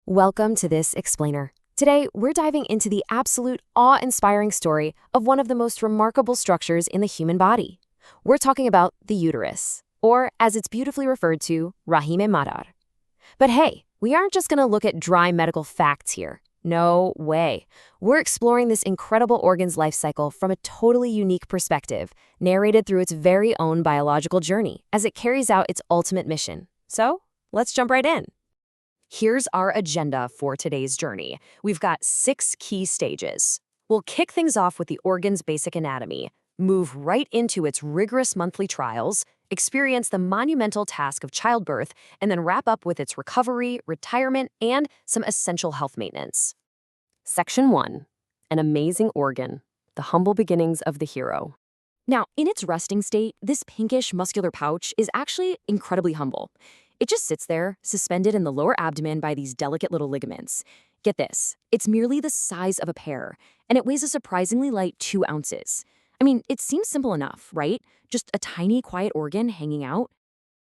Welcome to this explainer. Today, we're diving into the absolute awe-inspiring story of one of the most remarkable structures in the human body. We're talking about the uterus, or as it's beautifully referred to, rahim madar. But hey, we aren't just going to look at dry medical facts here. No way. We're exploring this incredible organ's life cycle from a totally unique perspective, narrated through its very own biological journey as it carries out its ultimate mission. So, let's jump right in. Here's our agenda for today's journey. We've got 6 key stages. We'll kick things off with the organ's basic anatomy, move right into its rigorous monthly trials, experience the monumental task of childbirth, and then wrap up with its recovery, retirement, and some essential health maintenance. Section 1. An amazing organ, the humble beginnings of the hero. Now, in its resting state, this pinkish muscular pouch is actually incredibly humble. It just sits there, suspended in the lower abdomen by these delicate little ligaments. Get this, it's merely the size of a pear, and it weighs a surprisingly light 2 ounces. I mean, it seems simple enough, right? Just a tiny, quiet organ hanging out.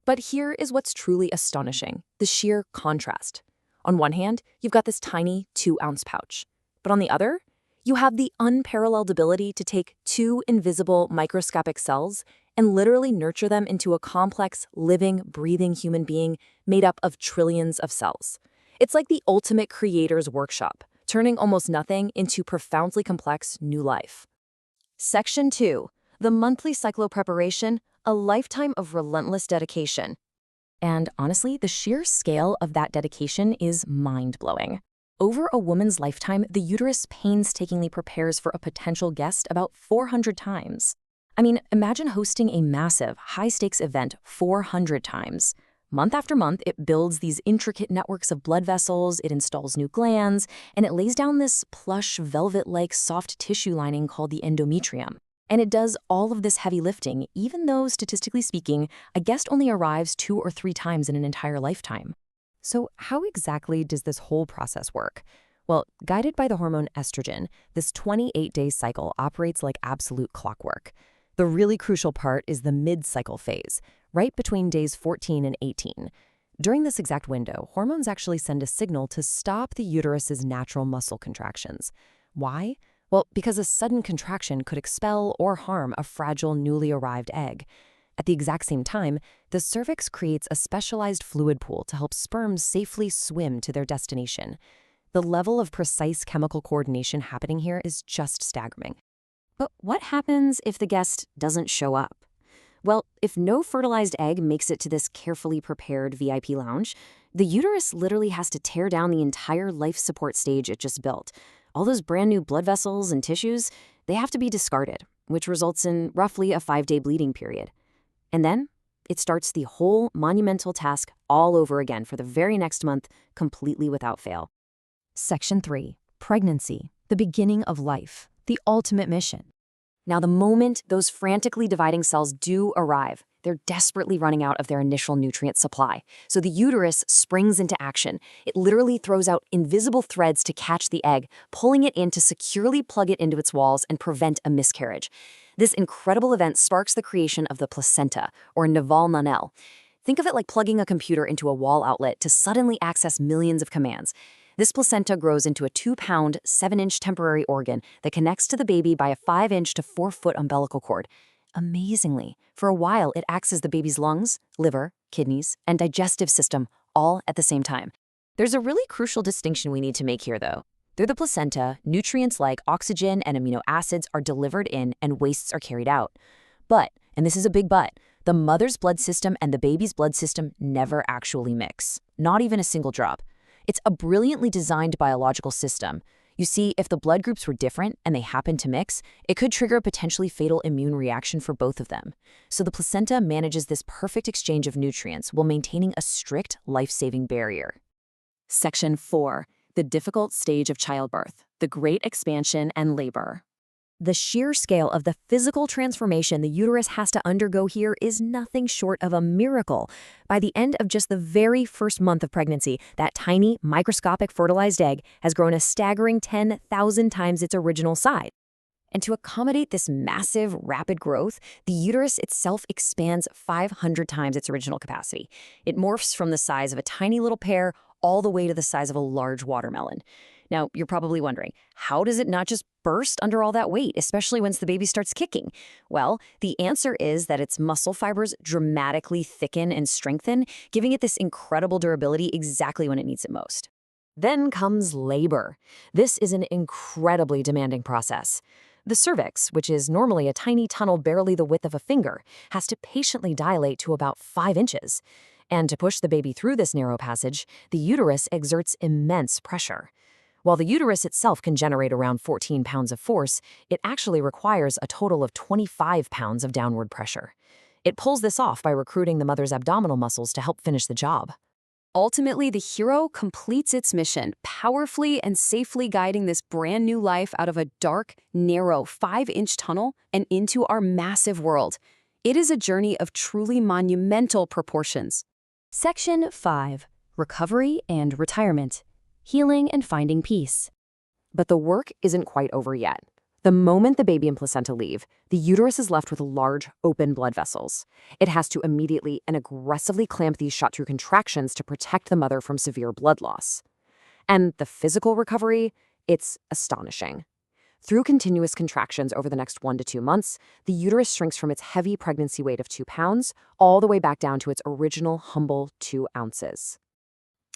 But here is what's truly astonishing, the sheer contrast. On one hand, you've got this tiny 2-ounce pouch. But on the other, you have the unparalleled ability to take 2 invisible microscopic cells and literally nurture them into a complex, living, breathing human being made up of trillions of cells. It's like the ultimate creator's workshop, turning almost nothing into profoundly complex new life. Section 2. The monthly cyclo-preparation, a lifetime of relentless dedication. And honestly, the sheer scale of that dedication is mind-blowing. Over a woman's lifetime, the uterus painstakingly prepares for a potential guest about 400 times. I mean, imagine hosting a massive, high-stakes event 400 times. Month after month, it builds these intricate networks of blood vessels, it installs new glands, and it lays down this plush, velvet-like soft tissue lining called the endometrium. And it does all of this heavy lifting, even though, statistically speaking, a guest only arrives 2 or 3 times in an entire lifetime. So how exactly does this whole process work? Well, guided by the hormone estrogen, this 28-day cycle operates like absolute clockwork. The really crucial part is the mid-cycle phase, right between days 14 and 18. During this exact window, hormones actually send a signal to stop the uterus's natural muscle contractions. Why? Well, because a sudden contraction could expel or harm a fragile, newly arrived egg. At the exact same time, the cervix creates a specialized fluid pool to help sperms safely swim to their destination. The level of precise chemical coordination happening here is just staggering. But what happens if the guest doesn't show up? Well, if no fertilized egg makes it to this carefully prepared VIP lounge, the uterus literally has to tear down the entire life support stage it just built. All those brand new blood vessels and tissues, they have to be discarded, which results in roughly a 5-day bleeding period. And then it starts the whole monumental task all over again for the very next month, completely without fail. Section 3. Pregnancy, the beginning of life, the ultimate mission. Now, the moment those frantically dividing cells do arrive, they're desperately running out of their initial nutrient supply. So the uterus springs into action. It literally throws out invisible threads to catch the egg, pulling it in to securely plug it into its walls and prevent a miscarriage. This incredible event sparks the creation of the placenta, or naval nanel. Think of it like plugging a computer into a wall outlet to suddenly access millions of commands. This placenta grows into a 2-pound, 7-inch temporary organ that connects to the baby by a 5-inch to 4-foot umbilical cord. Amazingly, for a while it acts as the baby's lungs, liver, kidneys, and digestive system all at the same time. There's a really crucial distinction we need to make here, though. Through the placenta, nutrients like oxygen and amino acids are delivered in and wastes are carried out. But, and this is a big but, the mother's blood system and the baby's blood system never actually mix, not even a single drop. It's a brilliantly designed biological system. You see, if the blood groups were different and they happened to mix, it could trigger a potentially fatal immune reaction for both of them. So the placenta manages this perfect exchange of nutrients while maintaining a strict life-saving barrier. Section 4. The difficult stage of childbirth, the great expansion and labor. The sheer scale of the physical transformation the uterus has to undergo here is nothing short of a miracle. By the end of just the very first month of pregnancy, that tiny, microscopic fertilized egg has grown a staggering 10,000 times its original size. And to accommodate this massive, rapid growth, the uterus itself expands 500 times its original capacity. It morphs from the size of a tiny little pear all the way to the size of a large watermelon. Now, you're probably wondering, how does it not just burst under all that weight, especially once the baby starts kicking? Well, the answer is that its muscle fibers dramatically thicken and strengthen, giving it this incredible durability exactly when it needs it most. Then comes labor. This is an incredibly demanding process. The cervix, which is normally a tiny tunnel barely the width of a finger, has to patiently dilate to about 5 inches. And to push the baby through this narrow passage, the uterus exerts immense pressure. While the uterus itself can generate around 14 pounds of force, it actually requires a total of 25 pounds of downward pressure. It pulls this off by recruiting the mother's abdominal muscles to help finish the job. Ultimately, the hero completes its mission, powerfully and safely guiding this brand new life out of a dark, narrow 5-inch tunnel and into our massive world. It is a journey of truly monumental proportions. Section 5. Recovery and Retirement. Healing and Finding Peace. But the work isn't quite over yet. The moment the baby and placenta leave, the uterus is left with large, open blood vessels. It has to immediately and aggressively clamp these shut through contractions to protect the mother from severe blood loss. And the physical recovery, it's astonishing. Through continuous contractions over the next 1 to 2 months, the uterus shrinks from its heavy pregnancy weight of 2 pounds all the way back down to its original humble 2 ounces.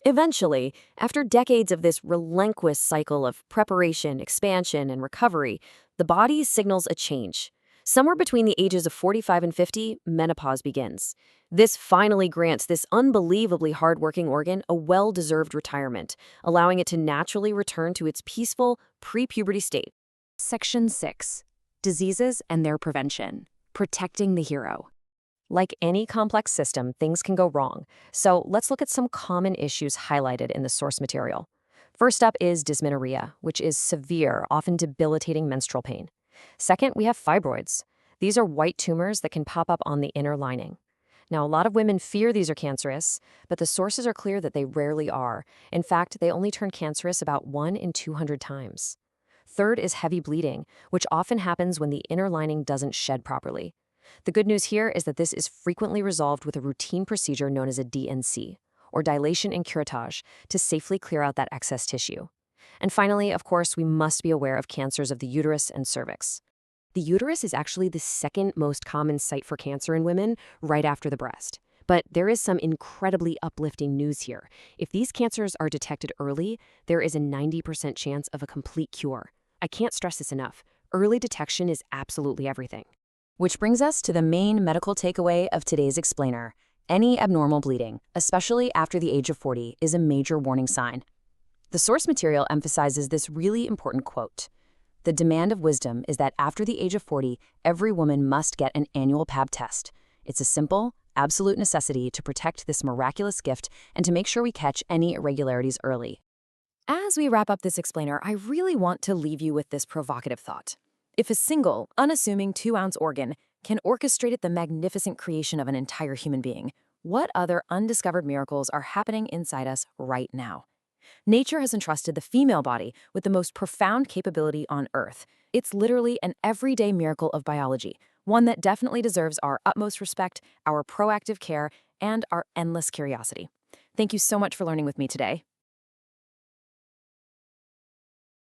Eventually, after decades of this relentless cycle of preparation, expansion, and recovery, the body signals a change. Somewhere between the ages of 45 and 50, menopause begins. This finally grants this unbelievably hardworking organ a well-deserved retirement, allowing it to naturally return to its peaceful, pre-puberty state. Section 6. Diseases and Their Prevention. Protecting the Hero. Like any complex system, things can go wrong. So let's look at some common issues highlighted in the source material. First up is dysmenorrhea, which is severe, often debilitating menstrual pain. Second, we have fibroids. These are white tumors that can pop up on the inner lining. Now, a lot of women fear these are cancerous, but the sources are clear that they rarely are. In fact, they only turn cancerous about 1 in 200 times. Third is heavy bleeding, which often happens when the inner lining doesn't shed properly. The good news here is that this is frequently resolved with a routine procedure known as a DNC, or dilation and curettage, to safely clear out that excess tissue. And finally, of course, we must be aware of cancers of the uterus and cervix. The uterus is actually the second most common site for cancer in women, right after the breast. But there is some incredibly uplifting news here. If these cancers are detected early, there is a 90% chance of a complete cure. I can't stress this enough. Early detection is absolutely everything. Which brings us to the main medical takeaway of today's explainer. Any abnormal bleeding, especially after the age of 40, is a major warning sign. The source material emphasizes this really important quote. The demand of wisdom is that after the age of 40, every woman must get an annual Pap test. It's a simple, absolute necessity to protect this miraculous gift and to make sure we catch any irregularities early. As we wrap up this explainer, I really want to leave you with this provocative thought. If a single, unassuming 2-ounce organ can orchestrate the magnificent creation of an entire human being, what other undiscovered miracles are happening inside us right now? Nature has entrusted the female body with the most profound capability on Earth. It's literally an everyday miracle of biology, one that definitely deserves our utmost respect, our proactive care, and our endless curiosity. Thank you so much for learning with me today.